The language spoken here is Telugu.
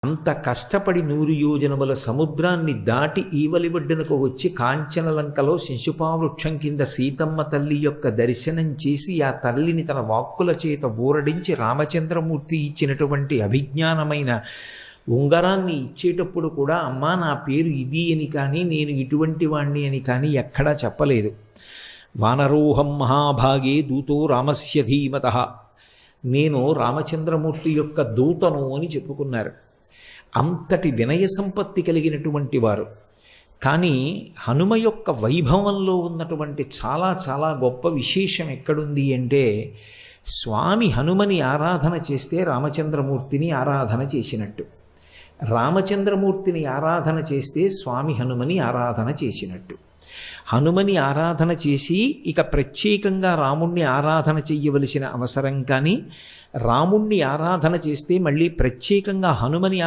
అంత కష్టపడి 100 యోజనముల సముద్రాన్ని దాటి ఈవలి ఒడ్డునకు వచ్చి కాంచనలంకలో శిశుపావృక్షం కింద సీతమ్మ తల్లి యొక్క దర్శనం చేసి ఆ తల్లిని తన వాక్కుల చేత ఊరడించి రామచంద్రమూర్తి ఇచ్చినటువంటి అభిజ్ఞానమైన ఉంగరాన్ని ఇచ్చేటప్పుడు కూడా అమ్మా నా పేరు ఇది అని కానీ నేను ఇటువంటి వాణ్ణి అని కానీ ఎక్కడా చెప్పలేదు. వానరోహం మహాభాగే దూతో రామస్య ధీమతః, నేను రామచంద్రమూర్తి యొక్క దూతను అని చెప్పుకున్నారు. అంతటి వినయ సంపత్తి కలిగినటువంటి వారు. కానీ హనుమ యొక్క వైభవంలో ఉన్నటువంటి చాలా చాలా గొప్ప విశేషం ఎక్కడుంది అంటే, స్వామి హనుమని ఆరాధన చేస్తే రామచంద్రమూర్తిని ఆరాధన చేసినట్టు, రామచంద్రమూర్తిని ఆరాధన చేస్తే స్వామి హనుమని ఆరాధన చేసినట్టు. హనుమని ఆరాధన చేసి ఇక ప్రత్యేకంగా రాముణ్ణి ఆరాధన చెయ్యవలసిన అవసరం కానీ, రాముణ్ణి ఆరాధన చేస్తే మళ్ళీ ప్రత్యేకంగా హనుమని